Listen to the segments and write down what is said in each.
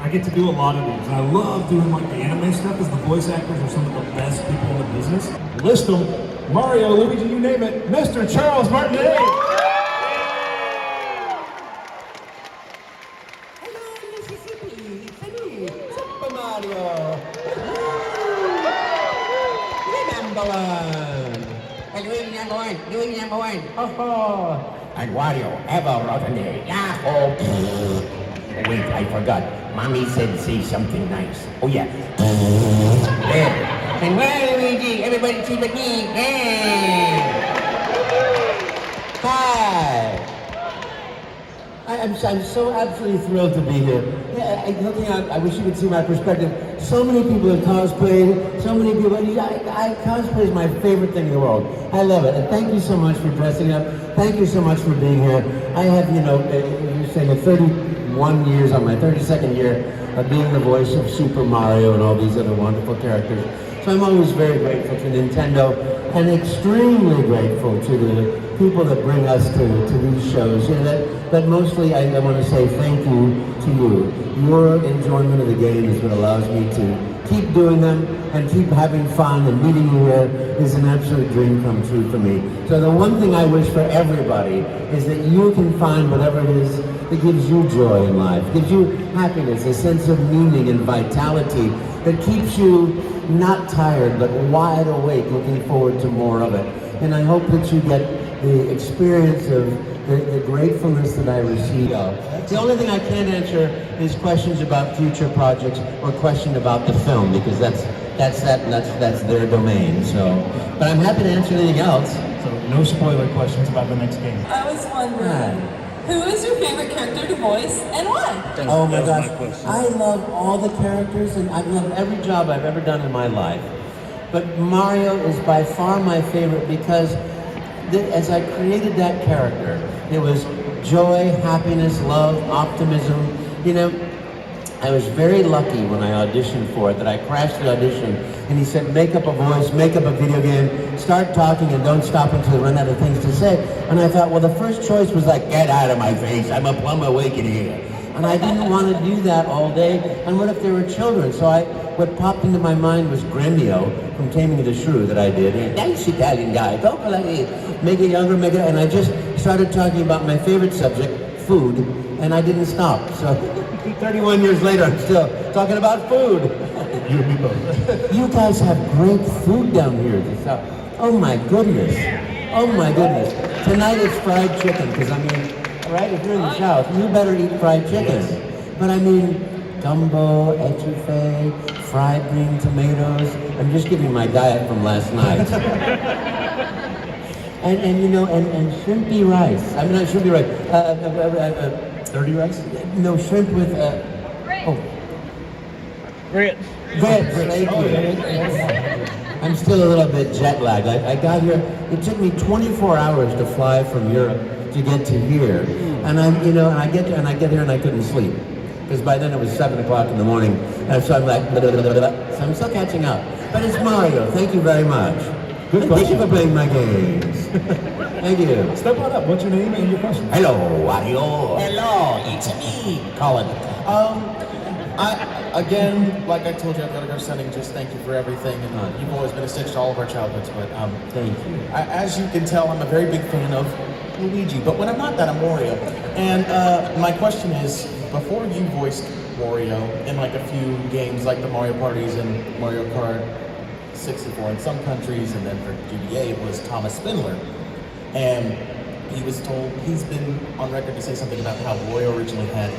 get to do a lot of these. And I love doing like the anime stuff because the voice actors are some of the best people in the business. List them: Mario, Luigi, you name it. Mr. Charles Martinet. Hello, Mississippi. It's me, Super Mario. Number one. Luigi number one. Luigi number one. Oh. And Wario, have a rotten day. Yahoo! Wait, I forgot. Mommy said say something nice. Oh yeah. There. And Waluigi, everybody cheer at me. Hey! Hi! I'm so absolutely thrilled to be here. Yeah, looking out, I wish you could see my perspective. So many people have cosplayed, so many people, cosplay is my favorite thing in the world. I love it, and thank you so much for dressing up. Thank you so much for being here. I have, you're saying 31 years on my 32nd year of being the voice of Super Mario and all these other wonderful characters. So I'm always very grateful to Nintendo and extremely grateful to the people that bring us to these shows. But mostly I want to say thank you to you. Your enjoyment of the game is what allows me to keep doing them and keep having fun, and meeting you here is an absolute dream come true for me. So the one thing I wish for everybody is that you can find whatever it is that gives you joy in life, gives you happiness, a sense of meaning and vitality that keeps you not tired but wide awake, looking forward to more of it. And I hope that you get the experience of the gratefulness that I receive. The only thing I can't answer is questions about future projects or question about the film, because that's their domain. So, but I'm happy to answer anything else. So no spoiler questions about the next game. I was wondering, who is your favorite character to voice and why? Oh my gosh, I love all the characters and I love every job I've ever done in my life. But Mario is by far my favorite because as I created that character, it was joy, happiness, love, optimism. I was very lucky when I auditioned for it that I crashed the audition and he said, make up a voice, make up a video game, start talking and don't stop until you run out of things to say. And I thought, well, the first choice was like, get out of my face, I'm a plum awakened here. And I didn't want to do that all day. And what if there were children? So what popped into my mind was Gremio from Taming of the Shrew that I did. And nice Italian guy, don't like it, make it younger, make it, and I just started talking about my favorite subject, food, and I didn't stop. So 31 years later, I'm still talking about food. You and me both. You guys have great food down here. Oh my goodness. Oh my goodness. Tonight it's fried chicken, because right, if you're in the South, you better eat fried chicken. But gumbo, etouffee, fried green tomatoes. I'm just giving my diet from last night. and shrimpy rice. Not shrimpy rice. Dirty rice? No, shrimp with, Grits. Grits, thank you. I'm still a little bit jet lagged. I got here, it took me 24 hours to fly from Europe to get to here. And I get here and I couldn't sleep. Because by then it was 7 o'clock in the morning. And so I'm like, blah, blah, blah, blah. So I'm still catching up. But it's Mario, thank you very much. Good question. Thank you for playing my games. Thank you. Step on up, what's your name and your question? Hello, Wario. Hello, it's me, Colin. Again, like I told you, I've got to go sending just thank you for everything, and you've always been a stitch to all of our childhoods, but thank you. As you can tell, I'm a very big fan of Luigi, but when I'm not that, I'm Wario. And my question is, before you voiced Wario in like a few games like the Mario Parties and Mario Kart 64 in some countries, and then for GBA it was Thomas Spindler, and he's been on record to say something about how Wario originally had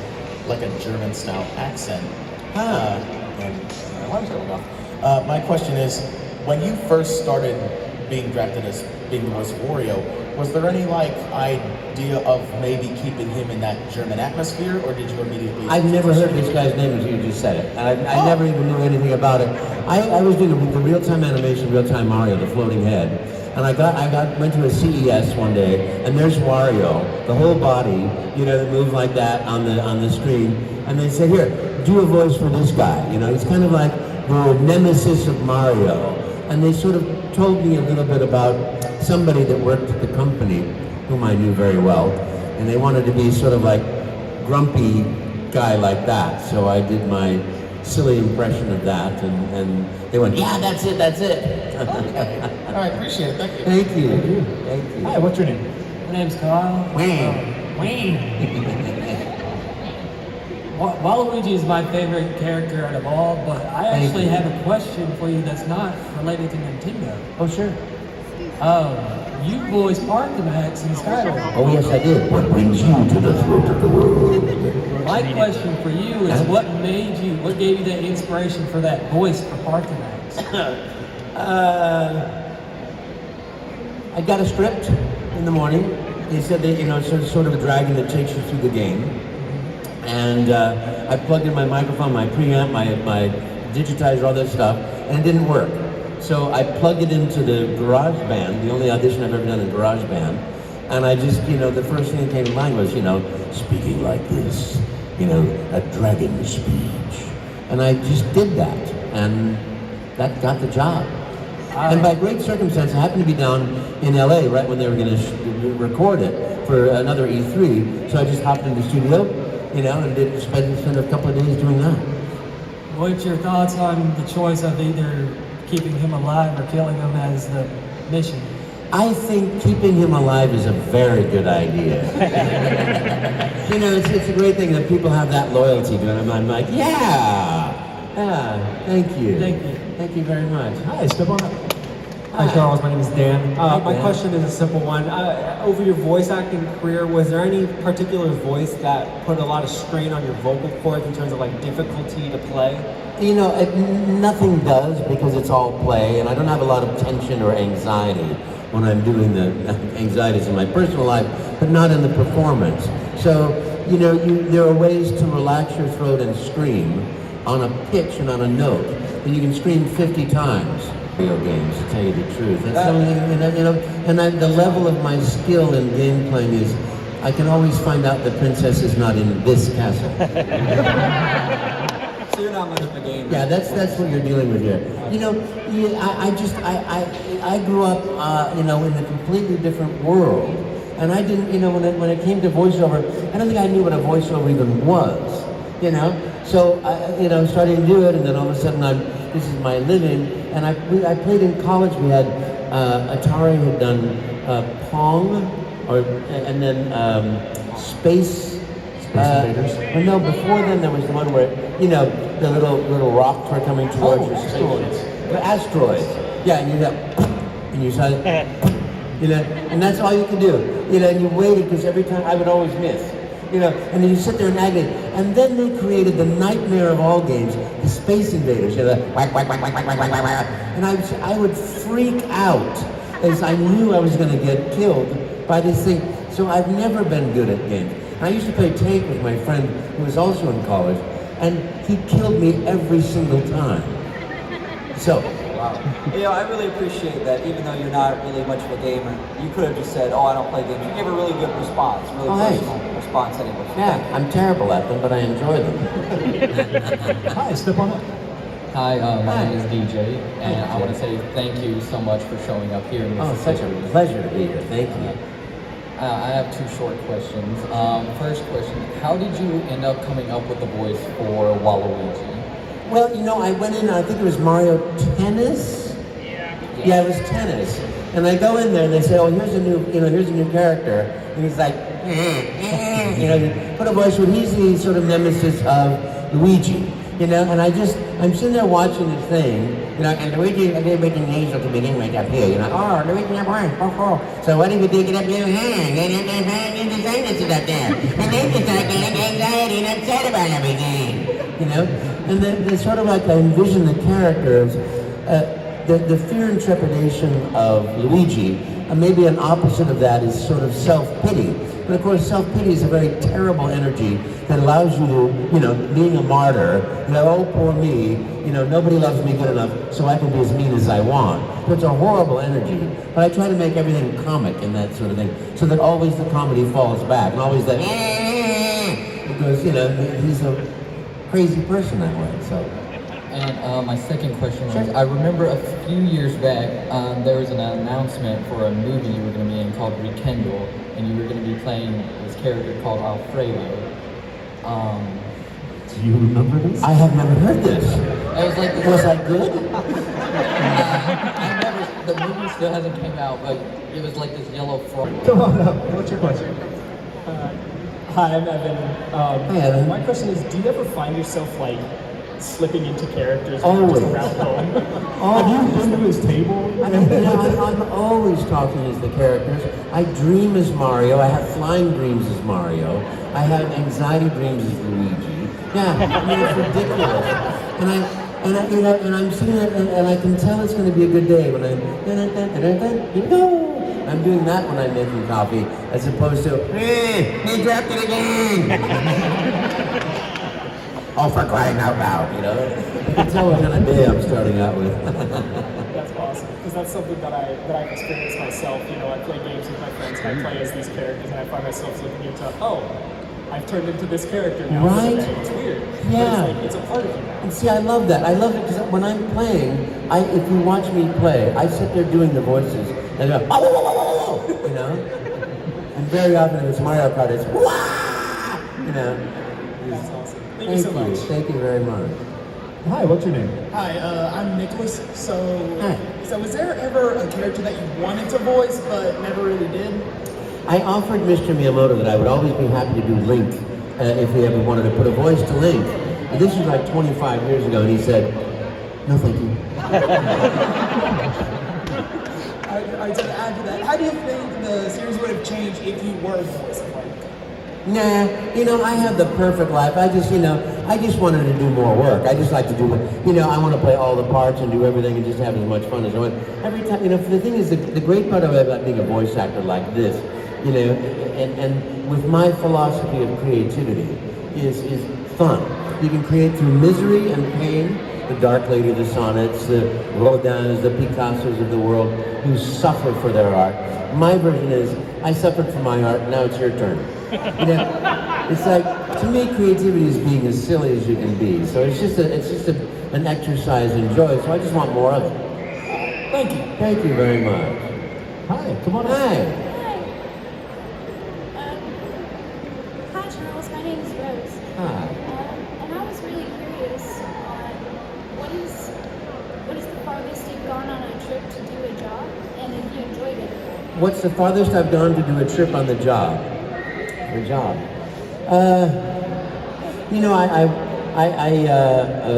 like a German-style accent. And my alarm's going off. My question is, when you first started being drafted as being the voice of Wario, was there any idea of maybe keeping him in that German atmosphere, or did you immediately? I've never heard this guy's name until you just said it. I never even knew anything about it. I was doing the real-time animation, real-time Mario, the floating head. And I went to a CES one day, and there's Wario, the whole body, that moves like that on the screen. And they said, here, do a voice for this guy. He's kind of like the nemesis of Mario. And they sort of told me a little bit about somebody that worked at the company, whom I knew very well. And they wanted to be sort of like grumpy guy like that. So I did my silly impression of that, and they went, yeah, that's it. Okay. All right, appreciate it. Thank you. Thank you. Thank you. Hi, what's your name? My name's Kyle. Wayne. Waluigi is my favorite character out of all, but I actually have a question for you that's not related to Nintendo. Oh, sure. You voiced Martinex in Skyrim. Oh, yes, I did. What brings you to the throat of the world? My question for you is what gave you that inspiration for that voice for Martinex? I got a script in the morning. They said that, it's sort of a dragon that takes you through the game. And I plugged in my microphone, my preamp, my digitizer, all that stuff, and it didn't work. So I plugged it into the GarageBand, the only audition I've ever done in GarageBand, and I just, the first thing that came to mind was, speaking like this, a dragon speech. And I just did that, and that got the job. And by great circumstance, I happened to be down in LA right when they were going to record it for another E3, so I just hopped in the studio, and spent a couple of days doing that. What's your thoughts on the choice of either keeping him alive or killing him as the mission? I think keeping him alive is a very good idea. It's a great thing that people have that loyalty to him. I'm like, yeah, thank you. Thank you. Thank you very much. Hi, step on up. Hi Charles, my name is Dan. My Dan. question is a simple one. Over your voice acting career, was there any particular voice that put a lot of strain on your vocal cords in terms of difficulty to play? Nothing does because it's all play, and I don't have a lot of tension or anxiety when I'm doing the anxieties in my personal life, but not in the performance. So, there are ways to relax your throat and scream on a pitch and on a note that you can scream 50 times. Video games, to tell you the truth. That's something, the level of my skill in game playing is, I can always find out the princess is not in this castle. So you're not much of a gamer. Yeah, that's what you're dealing with here. I grew up, in a completely different world, and I didn't, when it came to voiceover, I don't think I knew what a voiceover even was, So I, started to do it, and then all of a sudden this is my living, and I played in college. We had Atari had done Pong, and then Space Invaders? Well, no, before then there was the one where, the little rocks were coming towards you. Asteroids. The asteroids. Yeah, and and you saw it, and that's all you could do. And you waited because every time I would always miss. And then you sit there in agony. And then they created the nightmare of all games, the Space Invaders. The whack, whack, whack, whack, whack, whack, whack, whack. And I would freak out as I knew I was going to get killed by this thing. So I've never been good at games. I used to play tank with my friend who was also in college, and he killed me every single time. So. Wow. I really appreciate that. Even though you're not really much of a gamer, you could have just said, "Oh, I don't play games." You gave a really good response, really personal response, anyway. Yeah, I'm terrible at them, but I enjoy them. Hi, step on up. Hi, my name is DJ, and I want to say thank you so much for showing up here in Oh, Mississippi. such a pleasure to be here. Thank you. I have two short questions. First question, how did you end up coming up with the voice for Waluigi? Well, I went in, I think it was Mario Tennis? Yeah, it was tennis. And I go in there and they say, oh, here's a new character. And he's like, you put a voice when he's the sort of nemesis of Luigi. And I'm sitting there watching this thing, and Luigi, I'm making nasal to begin with up here, oh, Luigi, so what if you take it up your hand, and design it up there, and then you start getting anxiety and upset about everything, and then there's sort of like I envision the characters, the fear and trepidation of Luigi, and maybe an opposite of that is sort of self-pity. But of course, self-pity is a very terrible energy that allows you to, being a martyr, oh, poor me, nobody loves me good enough, so I can be as mean as I want. So it's a horrible energy. But I try to make everything comic and that sort of thing, so that always the comedy falls back, and always the, because, he's a crazy person that way, so. And my second question was, I remember a few years back, there was an announcement for a movie you were going to be in called Rekindle, and you were going to be playing this character called Alfredo. Do you remember this? I have never heard this. It was like Was I good? the movie still hasn't came out, but it was like this yellow frog. Come on up. What's your question? Hi, I'm Evan. Hey, Evan. My question is, do you ever find yourself like slipping into characters Always. just around home? Have you been to his table? I'm always talking as the characters. I dream as Mario. I have flying dreams as Mario. I have anxiety dreams as Luigi. Yeah, I mean, it's ridiculous. And I'm sitting there, and I can tell it's going to be a good day when I'm doing that when I'm making coffee, as opposed to, he dropped it again. Oh, for crying out loud, you know? You can tell what kind of day I'm starting out with. That's awesome, because that's something that I've experienced myself. You know, I play games with my friends, and I play as these characters, and I find myself looking into, oh, I've turned into this character now. Right? It's weird. Yeah. But it's like, it's a part of you now. And see, I love that. I love it because when I'm playing, if you watch me play, I sit there doing the voices, and I go, oh, oh, oh, oh, you know? And very often if it's Mario Kart, it's, wah! You know? That's awesome. Thank you so much. Thank you very much. Hi, what's your name? Hi, I'm Nicholas. So, Hi. was there ever a character that you wanted to voice but never really did? I offered Mr. Miyamoto that I would always be happy to do Link if he ever wanted to put a voice to Link. And this was like 25 years ago, and he said, no, thank you. I to add to that, how do you think the series would have changed if you were voicing Link? Nah, you know, I have the perfect life. I just wanted to do more work. I just like to do, I want to play all the parts and do everything and just have as much fun as I want. Every time, the thing is, the great part about being a voice actor like this, and with my philosophy of creativity is fun. You can create through misery and pain. The Dark Lady of the Sonnets, the Rodins, the Picassos of the world who suffer for their art. My version is, I suffered for my art, now it's your turn. It's like, to me, creativity is being as silly as you can be. So it's just an exercise in joy. So I just want more of it. Thank you. Thank you very much. Hi, come on up. Hi. Hi, Charles. My name is Rose. Hi. And I was really curious on what is the farthest you've gone on a trip to do a job, and if you enjoyed it. What's the farthest I've gone to do a trip on the job? The job.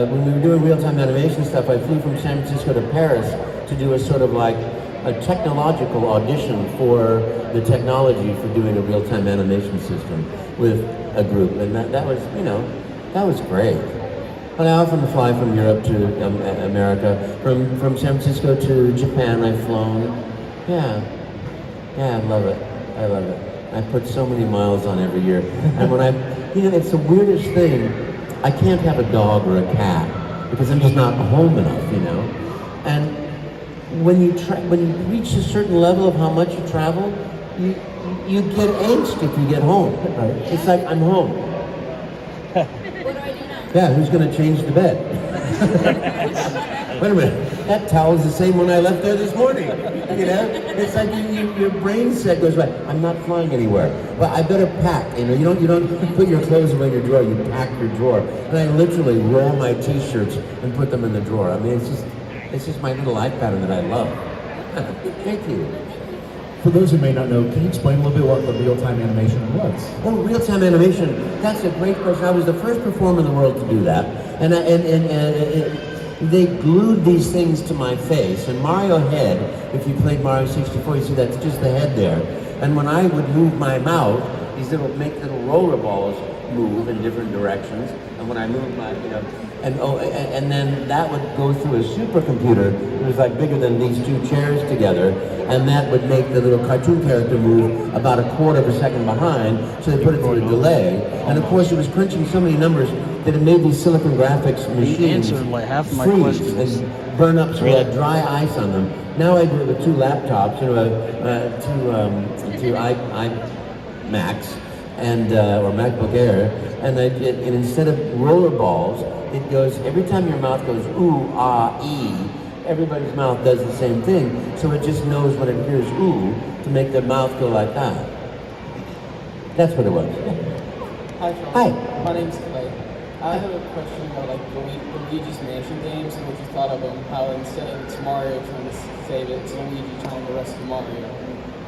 When we were doing real-time animation stuff, I flew from San Francisco to Paris to do a sort of like a technological audition for the technology for doing a real-time animation system with a group, and that was great. But I often fly from Europe to America, from San Francisco to Japan. I've flown. Yeah, I love it. I love it. I put so many miles on every year, and when it's the weirdest thing. I can't have a dog or a cat because I'm just not home enough, And when you reach a certain level of how much you travel, you get angst if you get home. Right? It's like I'm home. What do I do now? Yeah, who's going to change the bed? Wait a minute, that towel's the same one I left there this morning. It's like your brain set goes right. I'm not flying anywhere. Well, I better pack. You don't put your clothes away in your drawer. You pack your drawer. And I literally roll my T-shirts and put them in the drawer. I mean, it's just my little life pattern that I love. Thank you. For those who may not know, can you explain a little bit what the real-time animation was? Oh, real-time animation. That's a great question. I was the first performer in the world to do that. And they glued these things to my face. And Mario Head, if you played Mario 64, you see that's just the head there. And when I would move my mouth, these make little roller balls move in different directions. And when I moved my, and then that would go through a supercomputer. It was like bigger than these two chairs together. And that would make the little cartoon character move about a quarter of a second behind. So they put it through a delay. And of course, it was crunching so many numbers that it made these Silicon Graphics machines freeze and burn up so we had dry ice on them. Now I do it with two laptops, two iMacs and or MacBook Air, and instead of roller balls, it goes every time your mouth goes ooh, ah, ee. Everybody's mouth does the same thing, so it just knows when it hears ooh to make their mouth go like that. That's what it was. Hi, Charles. Hi. My name's Clay. I have a question about like the Luigi's Mansion games and what you thought of them. How instead of it's Mario trying to save it, it's Luigi trying to rescue Mario.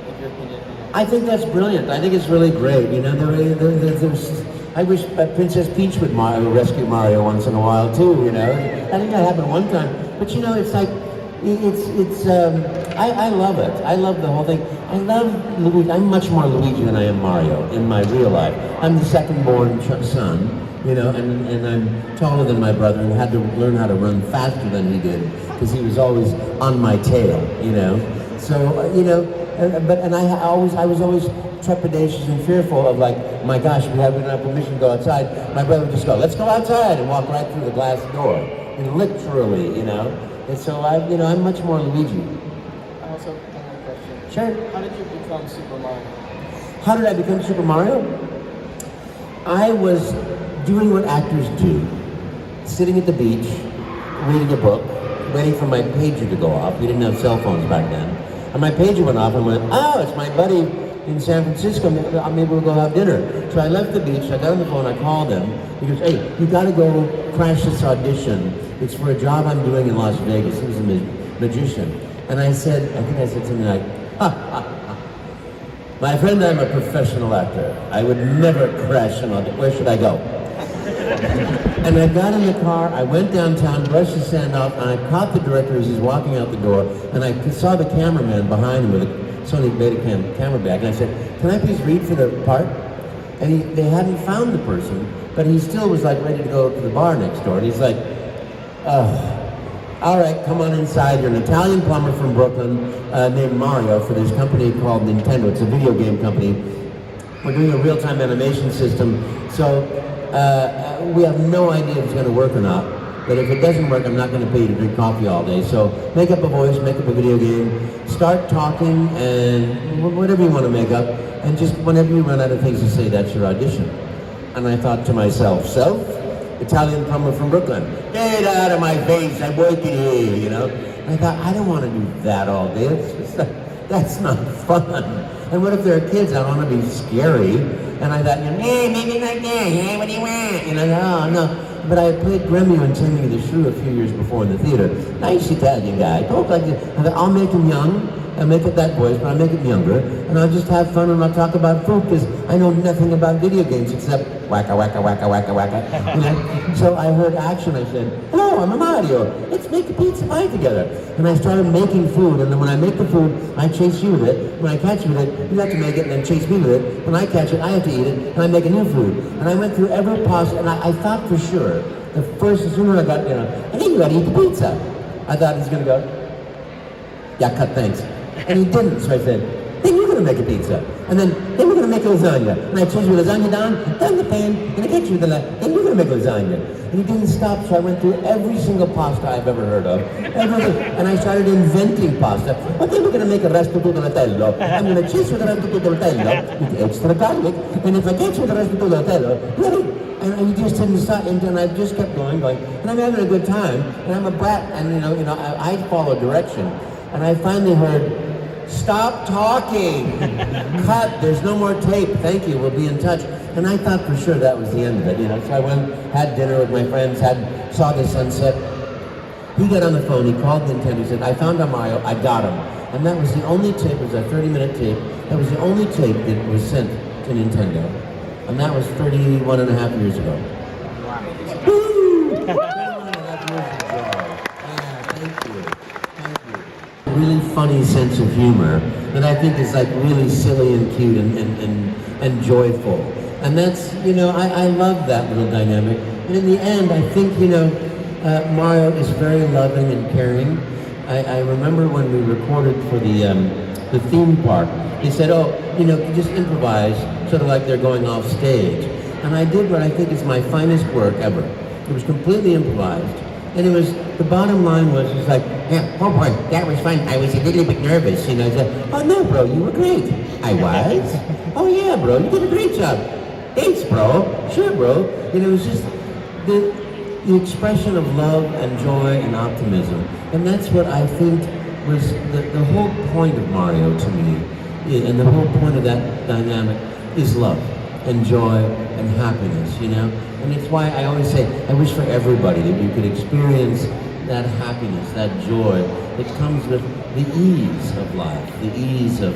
Like your opinion. I think that's brilliant. I think it's really great. You know, I wish Princess Peach would rescue Mario once in a while too. You know, I think that happened one time. But you know, it's like, I love it. I love the whole thing. I love Luigi. I'm much more Luigi than I am Mario in my real life. I'm the second-born son, you know, and I'm taller than my brother and had to learn how to run faster than he did because he was always on my tail, you know. So, you know, I was always trepidatious and fearful of like, my gosh, we don't have permission to go outside. My brother would just go, let's go outside, and walk right through the glass door, and literally, you know. And so I'm much more Luigi. I also have one more question. Sure. How did you become Super Mario? How did I become Super Mario? I was doing what actors do. Sitting at the beach, reading a book, waiting for my pager to go off. We didn't have cell phones back then. And my pager went off and went, oh, it's my buddy in San Francisco. Maybe we'll go have dinner. So I left the beach, I got on the phone, I called him. He goes, hey, you gotta go crash this audition. It's for a job I'm doing in Las Vegas. He was a magician. And I said, I think I said something like, ha, ha, ha. My friend, I'm a professional actor. I would never crash an audition. Where should I go? And I got in the car, I went downtown, brushed the sand off, and I caught the director as he's walking out the door, and I saw the cameraman behind him with a Sony Betacam camera bag, and I said, can I please read for the part? And they hadn't found the person, but he still was like ready to go to the bar next door, and he's like, all right, come on inside. You're an Italian plumber from Brooklyn named Mario for this company called Nintendo. It's a video game company. We're doing a real-time animation system, so we have no idea if it's going to work or not. But if it doesn't work, I'm not going to pay you to drink coffee all day. So make up a voice, make up a video game, start talking, and whatever you want to make up, and just whenever you run out of things to say, that's your audition. And I thought to myself, Italian plumber from Brooklyn, get out of my face, I'm working here, you know? And I thought, I don't want to do that all day. That's not fun. And what if there are kids? I don't want to be scary. And I thought, hey, maybe right there, hey, what do you want? And I thought, oh, no. But I had played Gremio and Taming of the Shrew a few years before in the theater. Nice Italian guy, talk like this. I thought, I'll make him young. I'll make it that voice, but I'll make it younger. And I'll just have fun and I'll talk about food because I know nothing about video games except wacka, wacka, wacka, wacka, wacka. You know? So I heard action, I said, hello, I'm a Mario. Let's make a pizza pie together. And I started making food, and then when I make the food, I chase you with it. When I catch you with it, you have to make it and then chase me with it. When I catch it, I have to eat it, and I make a new food. And I went through every possible, and I thought for sure, as soon as I got, I think you gotta eat the pizza. I thought he's gonna go, yeah, cut, thanks. And he didn't, so I said, then you're gonna make a pizza. And then we're gonna make lasagna. And I changed the lasagna down the pan, and I get you the then you're gonna make lasagna. And he didn't stop, so I went through every single pasta I've ever heard of. And I started inventing pasta. But then we're gonna make a resto tagliatelle. I'm gonna chase with the resto tagliatelle with extra garlic. And if I catch with the resto tagliatelle, ready. And he just didn't stop, and I just kept going. And I'm having a good time, and I'm a brat, and I follow direction. And I finally heard, stop talking, cut, there's no more tape, thank you, we'll be in touch. And I thought for sure that was the end of it, So I went, had dinner with my friends, saw the sunset. He got on the phone, he called Nintendo, he said, I found a Mario, I got him. And that was the only tape, it was a 30-minute tape, that was the only tape that was sent to Nintendo. And that was 31 and a half years ago. Wow. Woo! 31 and a half years ago. Yeah, thank you. Really funny sense of humor that I think is like really silly and cute and joyful. And that's, I love that little dynamic. And in the end, I think, Mario is very loving and caring. I remember when we recorded for the theme park, they said, just improvise, sort of like they're going off stage. And I did what I think is my finest work ever. It was completely improvised. And the bottom line was, it's like, yeah, oh boy, that was fun. I was a little bit nervous, I said, oh no, bro, you were great. I was? Oh yeah, bro, you did a great job. Thanks, bro. Sure, bro. It was just the expression of love and joy and optimism. And that's what I think was the whole point of Mario to me. And the whole point of that dynamic is love. and joy and happiness, you know? And it's why I always say, I wish for everybody that you could experience that happiness, that joy that comes with the ease of life, the ease of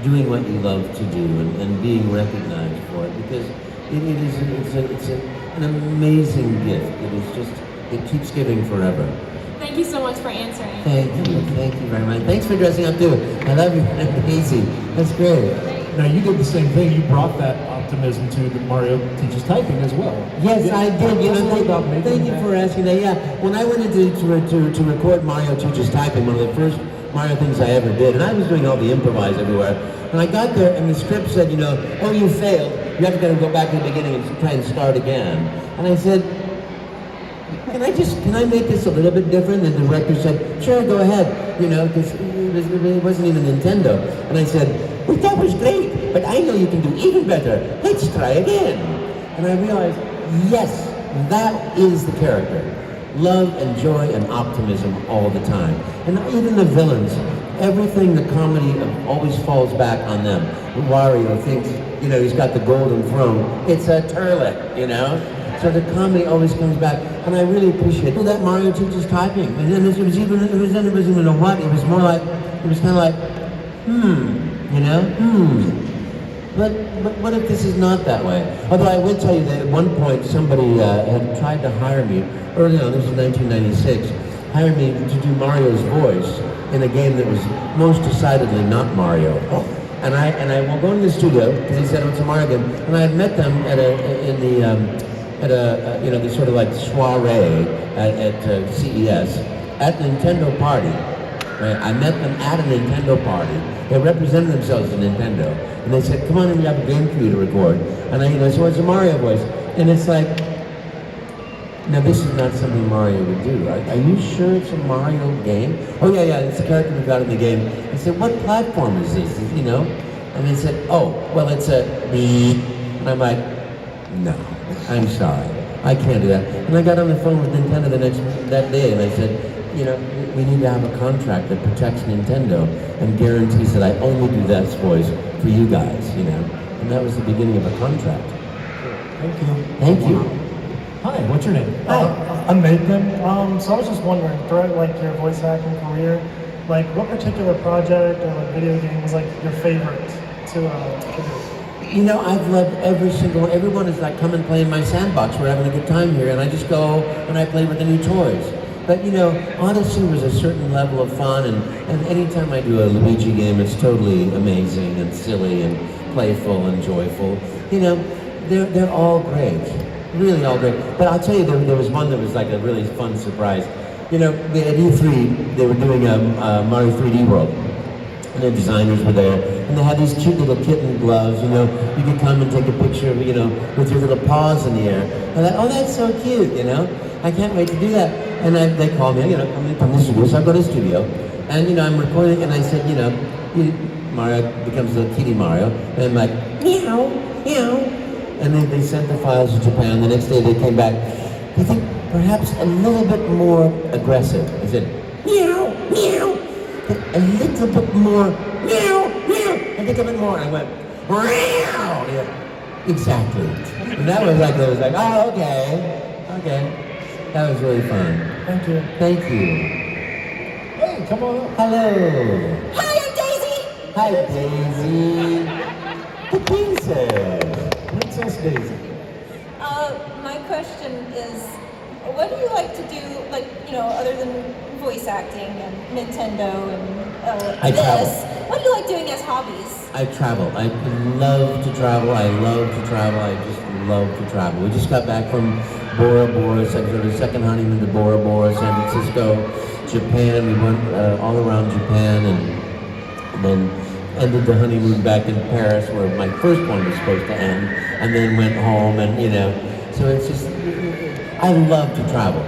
doing what you love to do and being recognized for it, because it's an amazing gift. It keeps giving forever. Thank you so much for answering. Thank you very much. Thanks for dressing up too. I love you. Amazing. That's great. Now you did the same thing. You brought that optimism to the Mario Teaches Typing as well. Yes, I did. You know, thank thank you for asking that. Yeah, when I went into to record Mario Teaches Typing, one of the first Mario things I ever did, and I was doing all the improvise everywhere. And I got there, and the script said, you know, oh, you failed. You have to go back to the beginning and try and start again. And I said, can I make this a little bit different? And the director said, sure, go ahead, you know, because it wasn't even Nintendo. And I said, well, that was great, but I know you can do even better. Let's try again. And I realized, yes, that is the character. Love and joy and optimism all the time. And even the villains, everything, the comedy always falls back on them. Wario thinks, you know, he's got the golden throne. It's a turlet, you know? So the comedy always comes back, and I really appreciate it. Well, that Mario Teaches Typing, and then it wasn't even a what. It was more like, it was kind of like, you know, But what if this is not that way? Although I will tell you that at one point somebody had tried to hire me early on. This was 1996. Hired me to do Mario's voice in a game that was most decidedly not Mario. And I will go into the studio because he said it was a Mario game, and I had met them at you know, this sort of like soiree at CES at Nintendo party. Right? I met them at a Nintendo party. They represented themselves as Nintendo, and they said, "Come on in, we have a game for you to record." And I so it's a Mario voice, and it's like, now this is not something Mario would do. Are you sure it's a Mario game? Oh yeah, it's a character we got in the game. I said, "What platform is this?" You know, and they said, "Oh, well, it's a," and I'm like, "No, I'm sorry, I can't do that." And I got on the phone with Nintendo that day, and I said, "You know, we need to have a contract that protects Nintendo and guarantees that I only do that voice for you guys, you know." And that was the beginning of a contract. Thank you. Thank you. Hi, what's your name? Hi. I'm Nathan. So I was just wondering, throughout like your voice acting career, like what particular project or like video game was like your favorite to do? You know, I've loved everyone is like, come and play in my sandbox. We're having a good time here, and I just go and I play with the new toys. But you know, Odyssey was a certain level of fun, and anytime I do a Luigi game, it's totally amazing and silly and playful and joyful. You know, they're all great, really all great. But I'll tell you, there was one that was like a really fun surprise. You know, at E3, they were doing a Mario 3D World, and the designers were there, and they had these cute little kitten gloves. You know, you could come and take a picture, you know, with your little paws in the air. And I thought, oh, that's so cute, you know. I can't wait to do that. And they called me, you know, come to the studio. So I go to the studio, and you know, I'm recording, and I said, you know, Mario becomes little kitty Mario, and I'm like, meow, meow. And then they sent the files to Japan. The next day they came back. I think perhaps a little bit more aggressive. I said, meow, meow. A little bit more, meow, meow. A little bit more. And I went, meow. Yeah, exactly. And that was like, oh, okay. That was really fun. Thank you. Thank you. Hey, come on up. Hello. Hi, I'm Daisy. Hi, Daisy. The princess. Princess Daisy. My question is, what do you like to do, like, you know, other than voice acting and Nintendo and I this? travel. What do you like doing as hobbies? I travel. I love to travel. I just love to travel. We just got back from Bora Bora, second honeymoon to Bora Bora, San Francisco, Japan. We went all around Japan, and then ended the honeymoon back in Paris, where my first one was supposed to end, and then went home, and you know, so it's just, I love to travel.